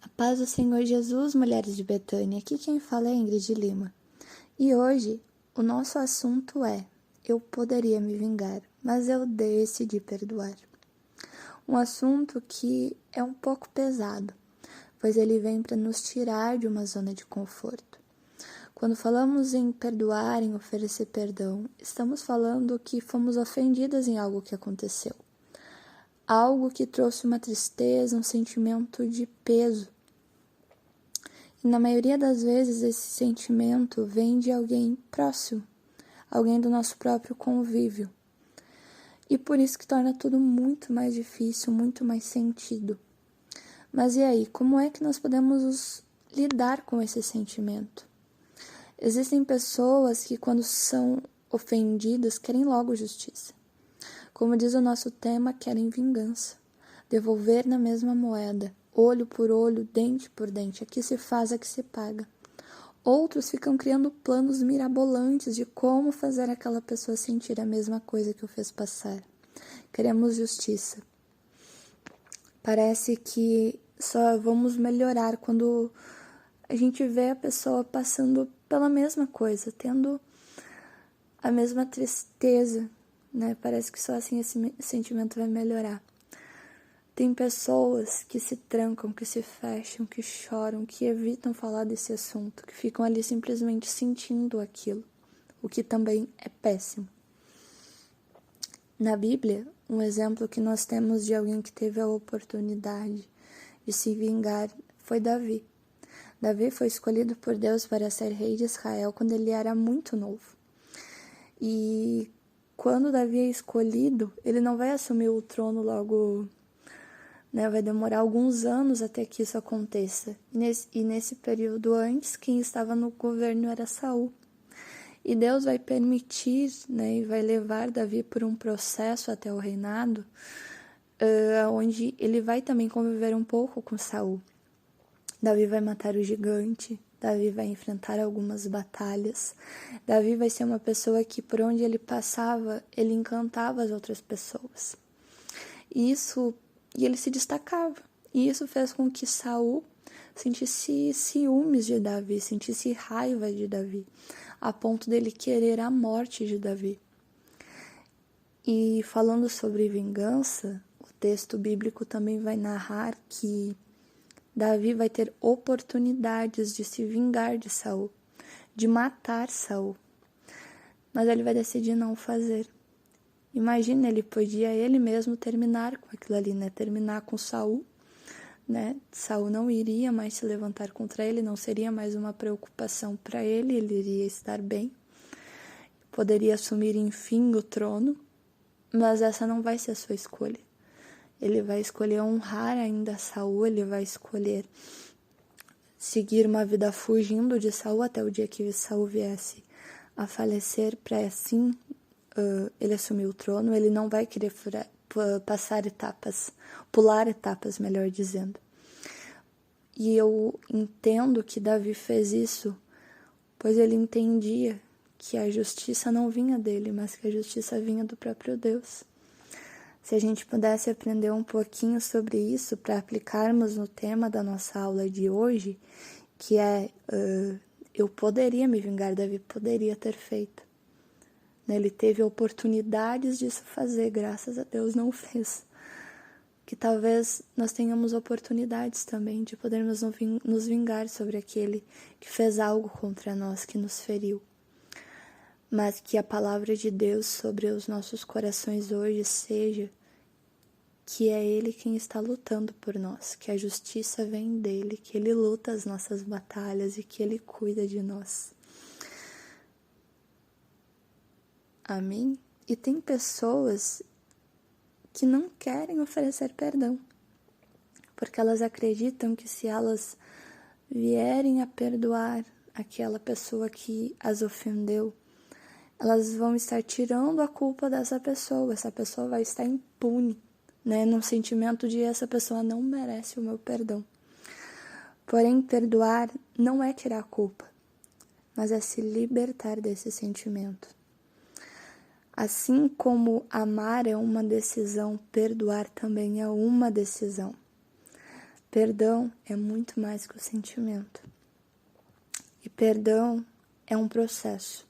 A paz do Senhor Jesus, mulheres de Betânia, aqui quem fala é Ingrid Lima. E hoje o nosso assunto é: eu poderia me vingar, mas eu decidi perdoar. Um assunto que é um pouco pesado, pois ele vem para nos tirar de uma zona de conforto. Quando falamos em perdoar, em oferecer perdão, estamos falando que fomos ofendidas em algo que aconteceu. Algo que trouxe uma tristeza, um sentimento de peso. E na maioria das vezes esse sentimento vem de alguém próximo, alguém do nosso próprio convívio. E por isso que torna tudo muito mais difícil, muito mais sentido. Mas e aí, como é que nós podemos lidar com esse sentimento? Existem pessoas que, quando são ofendidas, querem logo justiça. Como diz o nosso tema, querem vingança, devolver na mesma moeda, olho por olho, dente por dente, aqui se faz, aqui se paga. Outros ficam criando planos mirabolantes de como fazer aquela pessoa sentir a mesma coisa que o fez passar. Queremos justiça. Parece que só vamos melhorar quando a gente vê a pessoa passando pela mesma coisa, tendo a mesma tristeza, né? Parece que só assim esse sentimento vai melhorar. Tem pessoas que se trancam, que se fecham, que choram, que evitam falar desse assunto, que ficam ali simplesmente sentindo aquilo, o que também é péssimo. Na Bíblia, um exemplo que nós temos de alguém que teve a oportunidade de se vingar foi Davi. Davi foi escolhido por Deus para ser rei de Israel quando ele era muito novo. E quando Davi é escolhido, ele não vai assumir o trono logo, né? Vai demorar alguns anos até que isso aconteça. E nesse período antes, quem estava no governo era Saul. E Deus vai permitir, né, e vai levar Davi por um processo até o reinado, onde ele vai também conviver um pouco com Saul. Davi vai matar o gigante, Davi vai enfrentar algumas batalhas. Davi vai ser uma pessoa que, por onde ele passava, ele encantava as outras pessoas. E ele se destacava. E isso fez com que Saul sentisse ciúmes de Davi, sentisse raiva de Davi, a ponto dele querer a morte de Davi. E falando sobre vingança, o texto bíblico também vai narrar que Davi vai ter oportunidades de se vingar de Saul, de matar Saul, mas ele vai decidir não fazer. Imagina, ele podia ele mesmo terminar com aquilo ali, né? Terminar com Saul, né? Saul não iria mais se levantar contra ele, não seria mais uma preocupação para ele, ele iria estar bem, poderia assumir enfim o trono, mas essa não vai ser a sua escolha. Ele vai escolher honrar ainda Saul, ele vai escolher seguir uma vida fugindo de Saul até o dia que Saul viesse a falecer, para assim ele assumir o trono. Ele não vai querer pular etapas, melhor dizendo. E eu entendo que Davi fez isso, pois ele entendia que a justiça não vinha dele, mas que a justiça vinha do próprio Deus. Se a gente pudesse aprender um pouquinho sobre isso para aplicarmos no tema da nossa aula de hoje, que é eu poderia me vingar, Davi poderia ter feito. Ele teve oportunidades disso fazer, graças a Deus não fez. Que talvez nós tenhamos oportunidades também de podermos nos vingar sobre aquele que fez algo contra nós, que nos feriu. Mas que a palavra de Deus sobre os nossos corações hoje seja que é Ele quem está lutando por nós, que a justiça vem dEle, que Ele luta as nossas batalhas e que Ele cuida de nós. Amém? E tem pessoas que não querem oferecer perdão, porque elas acreditam que se elas vierem a perdoar aquela pessoa que as ofendeu, elas vão estar tirando a culpa dessa pessoa, essa pessoa vai estar impune, né, num sentimento de essa pessoa não merece o meu perdão. Porém, perdoar não é tirar a culpa, mas é se libertar desse sentimento. Assim como amar é uma decisão, perdoar também é uma decisão. Perdão é muito mais que o sentimento. E perdão é um processo.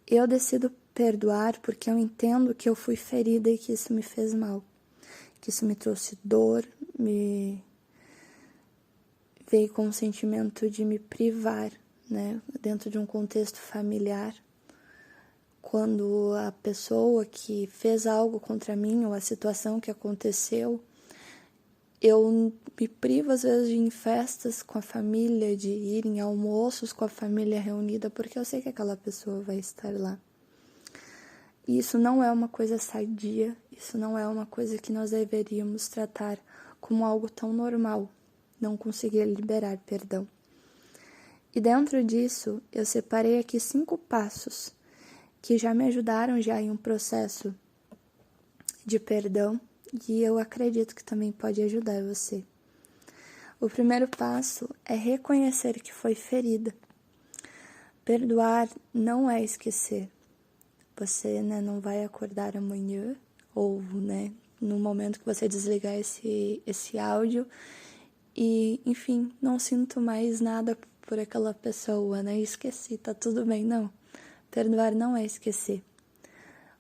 Eu decido perdoar porque eu entendo que eu fui ferida e que isso me fez mal. Que isso me trouxe dor, me veio com o sentimento de me privar, né? Dentro de um contexto familiar. Quando a pessoa que fez algo contra mim ou a situação que aconteceu, eu me privo às vezes de ir em festas com a família, de ir em almoços com a família reunida, porque eu sei que aquela pessoa vai estar lá. E isso não é uma coisa sadia, isso não é uma coisa que nós deveríamos tratar como algo tão normal, não conseguir liberar perdão. E dentro disso, eu separei aqui 5 passos que já me ajudaram já em um processo de perdão, e eu acredito que também pode ajudar você. O primeiro passo é reconhecer que foi ferida. Perdoar não é esquecer. Você, não vai acordar amanhã, ou, no momento que você desligar esse áudio, e, enfim, não sinto mais nada por aquela pessoa, esqueci, tá tudo bem, não. Perdoar não é esquecer.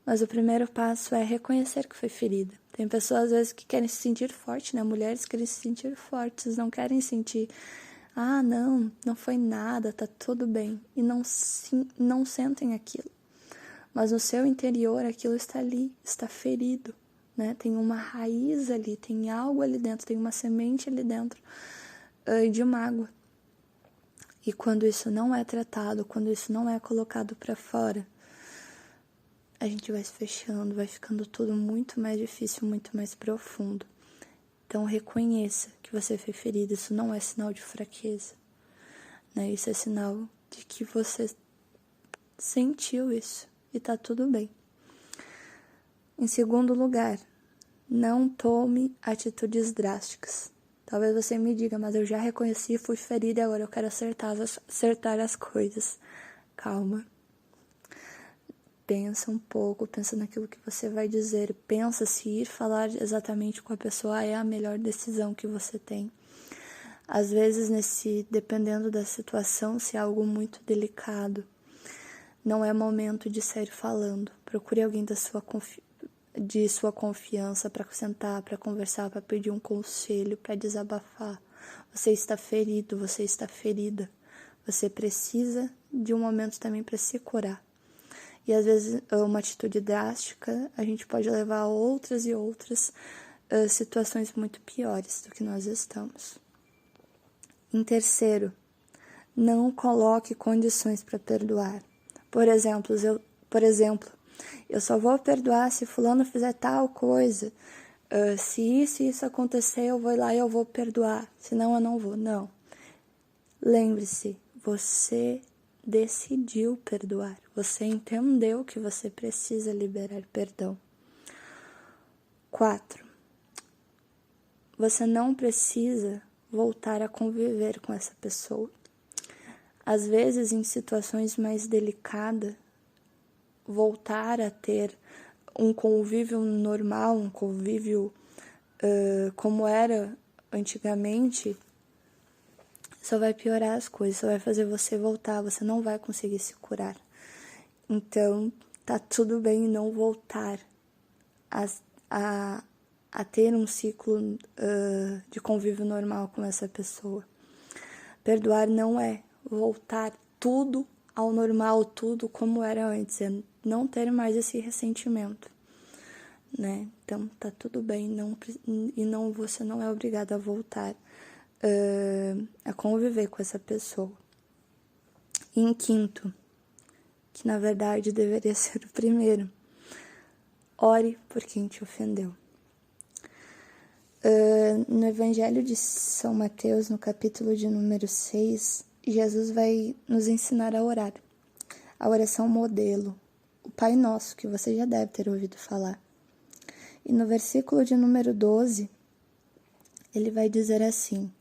Mas o primeiro passo é reconhecer que foi ferida. Tem pessoas, às vezes, que querem se sentir forte, Mulheres querem se sentir fortes, não querem sentir, não foi nada, tá tudo bem. E não sentem aquilo. Mas no seu interior, aquilo está ali, está ferido, Tem uma raiz ali, tem algo ali dentro, tem uma semente ali dentro de mágoa. E quando isso não é tratado, quando isso não é colocado para fora, a gente vai se fechando, vai ficando tudo muito mais difícil, muito mais profundo. Então, reconheça que você foi ferido. Isso não é sinal de fraqueza, Isso é sinal de que você sentiu isso e tá tudo bem. Em segundo lugar, não tome atitudes drásticas. Talvez você me diga, mas eu já reconheci, fui ferida e agora eu quero acertar as coisas. Calma. Pensa um pouco, pensa naquilo que você vai dizer, pensa se ir falar exatamente com a pessoa é a melhor decisão que você tem. Às vezes, dependendo da situação, se é algo muito delicado, não é momento de sair falando. Procure alguém de sua confiança para sentar, para conversar, para pedir um conselho, para desabafar. Você está ferido, você está ferida. Você precisa de um momento também para se curar. E às vezes uma atitude drástica a gente pode levar a outras e outras situações muito piores do que nós estamos. Em terceiro, não coloque condições para perdoar. Por exemplo, eu só vou perdoar se fulano fizer tal coisa. Se isso acontecer, eu vou lá e eu vou perdoar. Senão eu não vou. Não. Lembre-se, você decidiu perdoar. Você entendeu que você precisa liberar perdão. 4. Você não precisa voltar a conviver com essa pessoa. Às vezes, em situações mais delicadas, voltar a ter um convívio normal, um convívio como era antigamente, só vai piorar as coisas, só vai fazer você voltar, você não vai conseguir se curar. Então, tá tudo bem não voltar a ter um ciclo de convívio normal com essa pessoa. Perdoar não é voltar tudo ao normal, tudo como era antes, é não ter mais esse ressentimento, Então, tá tudo bem, você não é obrigado a voltar a conviver com essa pessoa. E em quinto, que na verdade deveria ser o primeiro, ore por quem te ofendeu. No Evangelho de São Mateus, no capítulo de número 6, Jesus vai nos ensinar a orar. A oração modelo, o Pai Nosso, que você já deve ter ouvido falar. E no versículo de número 12, ele vai dizer assim: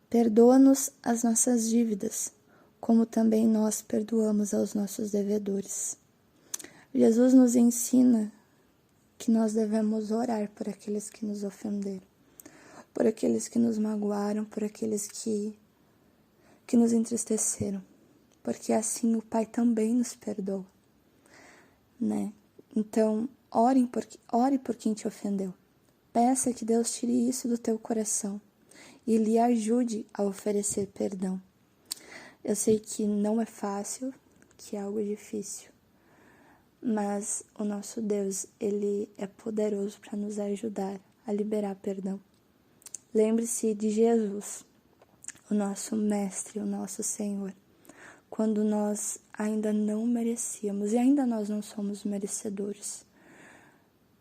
perdoa-nos as nossas dívidas, como também nós perdoamos aos nossos devedores. Jesus nos ensina que nós devemos orar por aqueles que nos ofenderam. por aqueles que nos magoaram, por aqueles que nos entristeceram, porque assim o Pai também nos perdoa, né? Então, ore por quem te ofendeu. Peça que Deus tire isso do teu coração e lhe ajude a oferecer perdão. Eu sei que não é fácil, que é algo difícil, mas o nosso Deus, Ele é poderoso para nos ajudar a liberar perdão. Lembre-se de Jesus, o nosso Mestre, o nosso Senhor, quando nós ainda não merecíamos e ainda nós não somos merecedores.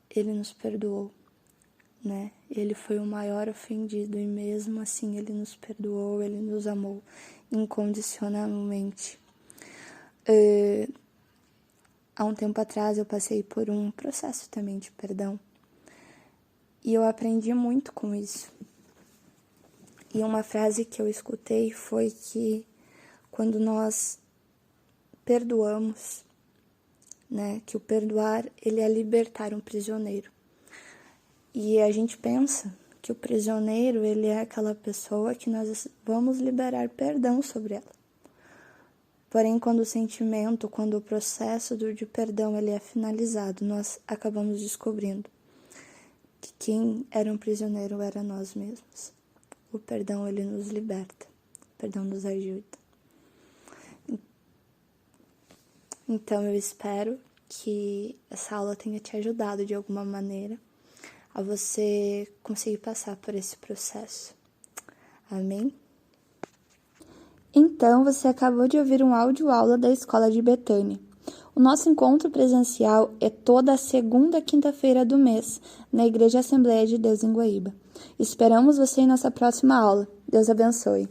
Ele nos perdoou, né? Ele foi o maior ofendido e mesmo assim Ele nos perdoou, Ele nos amou incondicionalmente. Há um tempo atrás eu passei por um processo também de perdão e eu aprendi muito com isso. E uma frase que eu escutei foi que quando nós perdoamos, né, que o perdoar, ele é libertar um prisioneiro. E a gente pensa que o prisioneiro, ele é aquela pessoa que nós vamos liberar perdão sobre ela. Porém, quando o sentimento, quando o processo de perdão ele é finalizado, nós acabamos descobrindo que quem era um prisioneiro era nós mesmos. O perdão, ele nos liberta. O perdão nos ajuda. Então, eu espero que essa aula tenha te ajudado de alguma maneira a você conseguir passar por esse processo. Amém? Então, você acabou de ouvir um áudio-aula da Escola de Betânia. O nosso encontro presencial é toda a segunda quinta-feira do mês, na Igreja Assembleia de Deus em Guaíba. Esperamos você em nossa próxima aula. Deus abençoe.